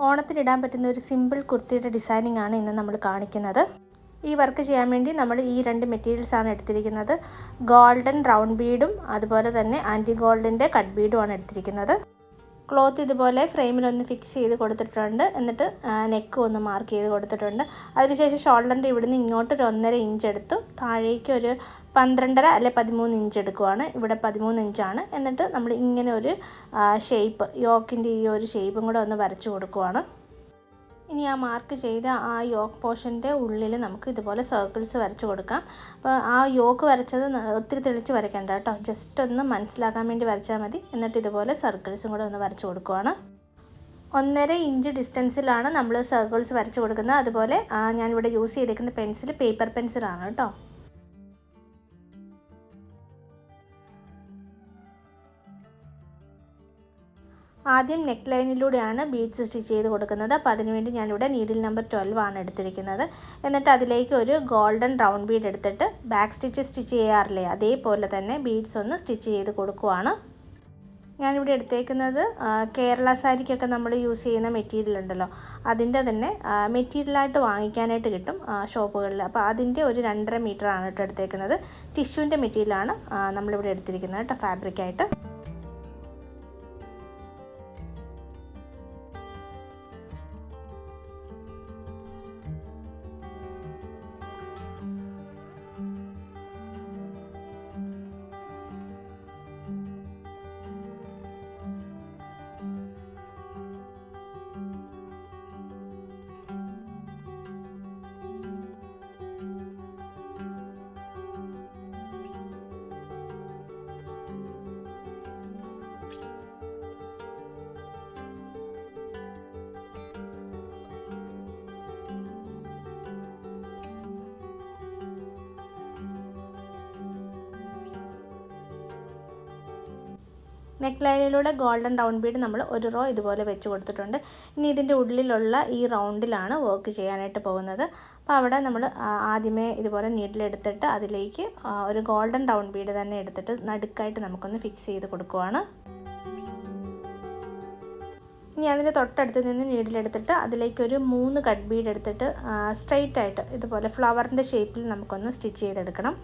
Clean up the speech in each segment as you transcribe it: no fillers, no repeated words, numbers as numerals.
ഓണത്തിനിടാൻ പറ്റുന്ന ഒരു simple കുർത്തിയുടെ designing ആണ് ഇന്ന് നമ്മൾ കാണിക്കുന്നത്. ഈ വർക്ക് ചെയ്യാൻ വേണ്ടി നമ്മൾ ഈ രണ്ട് മെറ്റീരിയൽസ് ആണ് എടുത്തിരിക്കുന്നത്. ഗോൾഡൻ റൗണ്ട് ബീഡും അതുപോലെ തന്നെ ആൻറ്റി ഗോൾഡിൻ്റെ കട്ട് ബീഡും ആണ് എടുത്തിരിക്കുന്നത്. ക്ലോത്ത് ഇതുപോലെ ഫ്രെയിമിലൊന്ന് ഫിക്സ് ചെയ്ത് കൊടുത്തിട്ടുണ്ട്. എന്നിട്ട് നെക്ക് ഒന്ന് മാർക്ക് ചെയ്ത് കൊടുത്തിട്ടുണ്ട്. അതിനുശേഷം ഷോൾഡറിൻ്റെ ഇവിടുന്ന് ഇങ്ങോട്ട് ഒരു 1.5 ഇഞ്ച് എടുത്തു. താഴേക്ക് ഒരു 12.5 അല്ലെ 13 ഇഞ്ച് എടുക്കുവാണ്. ഇവിടെ 13 ഇഞ്ചാണ്. എന്നിട്ട് നമ്മൾ ഇങ്ങനെ ഒരു ഷേപ്പ്, യോക്കിൻ്റെ ഈ ഒരു ഷേപ്പും കൂടെ ഒന്ന് വരച്ചു കൊടുക്കുവാണ്. ഇനി ആ മാർക്ക് ചെയ്ത ആ യോക്ക് പോർഷൻ്റെ ഉള്ളിൽ നമുക്ക് ഇതുപോലെ സർക്കിൾസ് വരച്ച് കൊടുക്കാം. അപ്പോൾ ആ യോക്ക് വരച്ചത് ഒത്തിരി തെളിച്ച് വരയ്ക്കേണ്ട കേട്ടോ, ജസ്റ്റ് ഒന്ന് മനസ്സിലാക്കാൻ വേണ്ടി വരച്ചാൽ മതി. എന്നിട്ട് ഇതുപോലെ സർക്കിൾസും കൂടെ ഒന്ന് വരച്ച് കൊടുക്കുവാണ്. 1.5 ഇഞ്ച് ഡിസ്റ്റൻസിലാണ് നമ്മൾ സർക്കിൾസ് വരച്ച് കൊടുക്കുന്നത്. അതുപോലെ ഞാനിവിടെ യൂസ് ചെയ്തിരിക്കുന്ന പെൻസിൽ പേപ്പർ പെൻസിലാണ് കേട്ടോ. ആദ്യം നെക്ക് ലൈനിലൂടെയാണ് ബീഡ്സ് സ്റ്റിച്ച് ചെയ്ത് കൊടുക്കുന്നത്. അപ്പോൾ അതിനുവേണ്ടി ഞാനിവിടെ നീഡിൽ നമ്പർ 12 ആണ് എടുത്തിരിക്കുന്നത്. എന്നിട്ട് അതിലേക്ക് ഒരു ഗോൾഡൻ റൗണ്ട് ബീഡ് എടുത്തിട്ട് ബാക്ക് സ്റ്റിച്ച് ചെയ്യാറില്ലേ, അതേപോലെ തന്നെ ബീഡ്സ് ഒന്ന് സ്റ്റിച്ച് ചെയ്ത് കൊടുക്കുവാണ്. ഞാനിവിടെ എടുത്തേക്കുന്നത് കേരള സാരിക്കൊക്കെ നമ്മൾ യൂസ് ചെയ്യുന്ന മെറ്റീരിയൽ ഉണ്ടല്ലോ, അതിൻ്റെ തന്നെ മെറ്റീരിയലായിട്ട് വാങ്ങിക്കാനായിട്ട് കിട്ടും ഷോപ്പുകളിൽ. അപ്പോൾ അതിൻ്റെ ഒരു 2.5 മീറ്ററാണ് കേട്ടോ എടുത്തേക്കുന്നത്. ടിഷ്യൂവിൻ്റെ മെറ്റീരിയലാണ് നമ്മളിവിടെ എടുത്തിരിക്കുന്നത് കേട്ടോ, ഫാബ്രിക്കായിട്ട്. നെക്ക് ലൈനിലൂടെ ഗോൾഡൻ റൗണ്ട് ബീഡ് നമ്മൾ ഒരു റോ ഇതുപോലെ വെച്ച് കൊടുത്തിട്ടുണ്ട്. ഇനി ഇതിൻ്റെ ഉള്ളിലുള്ള ഈ റൗണ്ടിലാണ് വർക്ക് ചെയ്യാനായിട്ട് പോകുന്നത്. അപ്പോൾ അവിടെ നമ്മൾ ആദ്യമേ ഇതുപോലെ നീഡിലെടുത്തിട്ട് അതിലേക്ക് ഒരു ഗോൾഡൻ റൗണ്ട് ബീഡ് തന്നെ എടുത്തിട്ട് നടുക്കായിട്ട് നമുക്കൊന്ന് ഫിക്സ് ചെയ്ത് കൊടുക്കുവാണ്. ഇനി അതിൻ്റെ തൊട്ടടുത്ത് നിന്ന് നീഡിലെടുത്തിട്ട് അതിലേക്കൊരു 3 കട്ട് ബീഡ് എടുത്തിട്ട് സ്ട്രെയിറ്റ് ആയിട്ട് ഇതുപോലെ ഫ്ലവറിൻ്റെ ഷേപ്പിൽ നമുക്കൊന്ന് സ്റ്റിച്ച് ചെയ്തെടുക്കണം.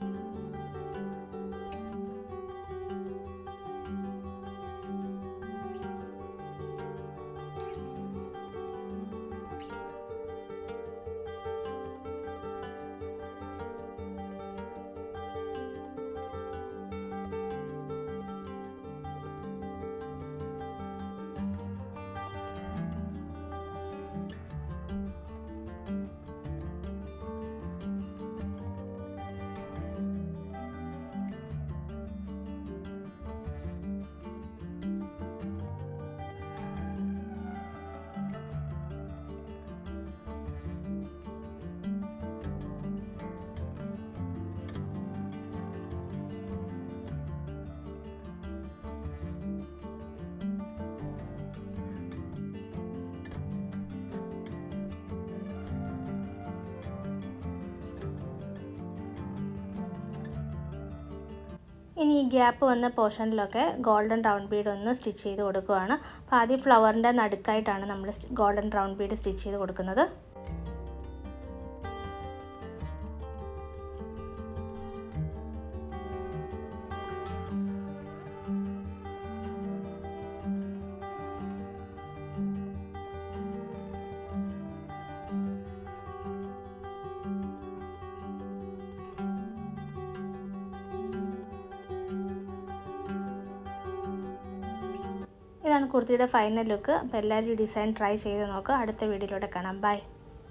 ഇനി ഈ ഗ്യാപ്പ് വന്ന പോർഷനിലൊക്കെ ഗോൾഡൻ റൗണ്ട് ബീഡ് ഒന്ന് സ്റ്റിച്ച് ചെയ്ത് കൊടുക്കുകയാണ്. അപ്പോൾ ആദ്യം ഫ്ലവറിൻ്റെ നടുക്കായിട്ടാണ് നമ്മൾ ഗോൾഡൻ റൗണ്ട് ബീഡ് സ്റ്റിച്ച് ചെയ്ത് കൊടുക്കുന്നത്. ഇതാണ് കുർത്തിയുടെ ഫൈനൽ ലുക്ക്. അപ്പോൾ എല്ലാവരും ഈ ഡിസൈൻ ട്രൈ ചെയ്ത് നോക്കുക. അടുത്ത വീഡിയോയിലൂടെ കാണാം. ബൈ.